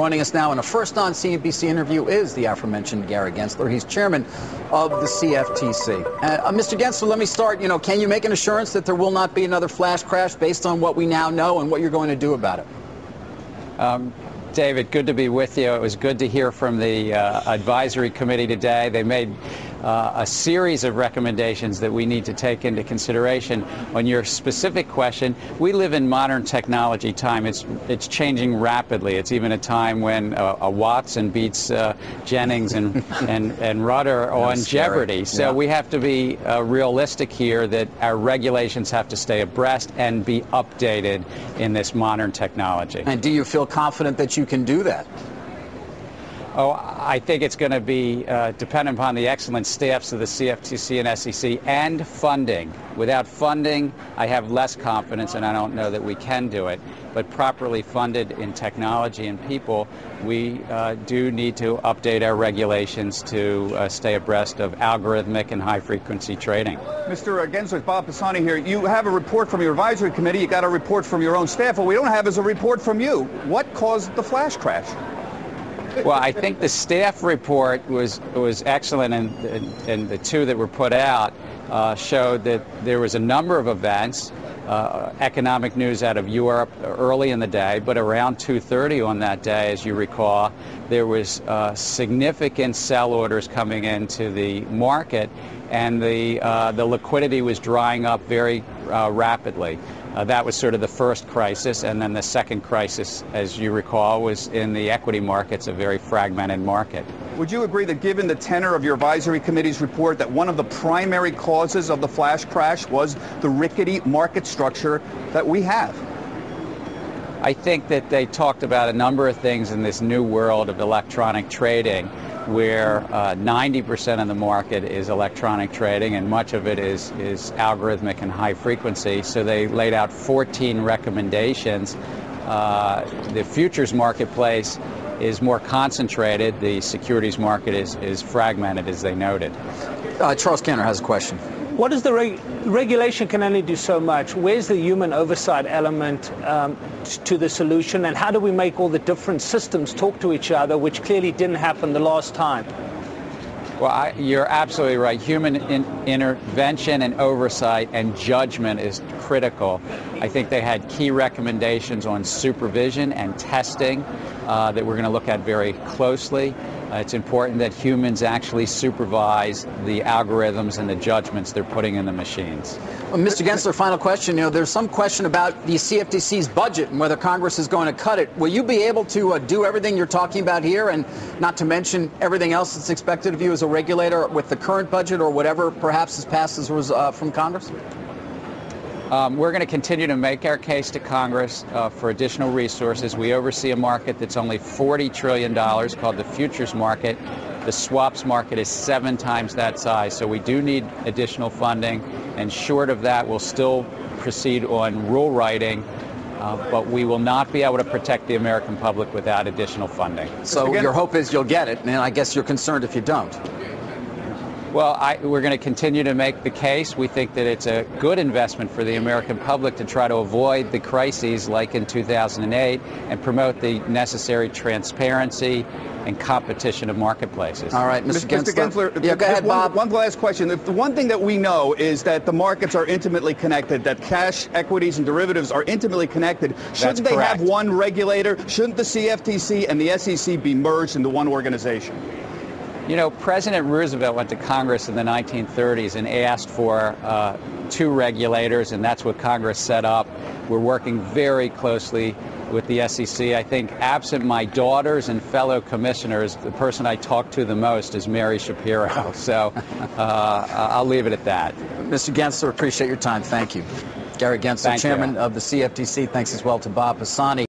Joining us now in a first on CNBC interview is the aforementioned Gary Gensler. He's chairman of the CFTC. Mr. Gensler, let me start. Can you make an assurance that there will not be another flash crash based on what we now know and what you're going to do about it? David, good to be with you. It was good to hear from the advisory committee today. They made a series of recommendations that we need to take into consideration. On your specific question, we live in modern technology time. It's changing rapidly. It's even a time when a Watson beats Jennings and Rudder on Jeopardy. So we have to be realistic here that our regulations have to stay abreast and be updated in this modern technology. And do you feel confident that you can do that? Oh, I think it's going to be dependent upon the excellent staffs of the CFTC and SEC and funding. Without funding, I have less confidence, and I don't know that we can do it. But properly funded in technology and people, we do need to update our regulations to stay abreast of algorithmic and high-frequency trading. Mr. Gensler, Bob Pisani here. You have a report from your advisory committee. You got a report from your own staff. What we don't have is a report from you. What caused the flash crash? Well, I think the staff report was excellent, and the two that were put out showed that there was a number of events, economic news out of Europe early in the day, but around 2:30 on that day, as you recall, there was significant sell orders coming into the market, and the liquidity was drying up very rapidly. That was sort of the first crisis, and then the second crisis, as you recall, was in the equity markets, a very fragmented market. Would you agree that given the tenor of your advisory committee's report that one of the primary causes of the flash crash was the rickety market structure that we have? I think that they talked about a number of things in this new world of electronic trading, where 90% of the market is electronic trading, and much of it is algorithmic and high frequency. So they laid out 14 recommendations. The futures marketplace is more concentrated. The securities market is fragmented, as they noted. Charles Kenner has a question. What is the regulation can only do so much? Where's the human oversight element to the solution, and how do we make all the different systems talk to each other, which clearly didn't happen the last time? Well, you're absolutely right. Human intervention and oversight and judgment is critical. I think they had key recommendations on supervision and testing that we're going to look at very closely. It's important that humans actually supervise the algorithms and the judgments they're putting in the machines. Well, Mr. Gensler, final question. There's some question about the CFTC's budget and whether Congress is going to cut it. Will you be able to do everything you're talking about here, and not to mention everything else that's expected of you as a regulator with the current budget or whatever perhaps is passed as from Congress? We're going to continue to make our case to Congress for additional resources. We oversee a market that's only $40 trillion called the futures market. The swaps market is 7 times that size, so we do need additional funding. And short of that, we'll still proceed on rule writing, but we will not be able to protect the American public without additional funding. So your hope is you'll get it, and I guess you're concerned if you don't. Well, we're going to continue to make the case. We think that it's a good investment for the American public to try to avoid the crises like in 2008 and promote the necessary transparency and competition of marketplaces. All right, Mr. Gensler. Yeah, go ahead, Bob. One last question. The one thing that we know is that the markets are intimately connected, that cash, equities, and derivatives are intimately connected. Shouldn't they have one regulator? Shouldn't the CFTC and the SEC be merged into one organization? President Roosevelt went to Congress in the 1930s and asked for 2 regulators, and that's what Congress set up. We're working very closely with the SEC. I think absent my daughters and fellow commissioners, the person I talk to the most is Mary Shapiro. So I'll leave it at that. Mr. Gensler, appreciate your time. Thank you. Gary Gensler, chairman of the CFTC. Thanks as well to Bob Pisani.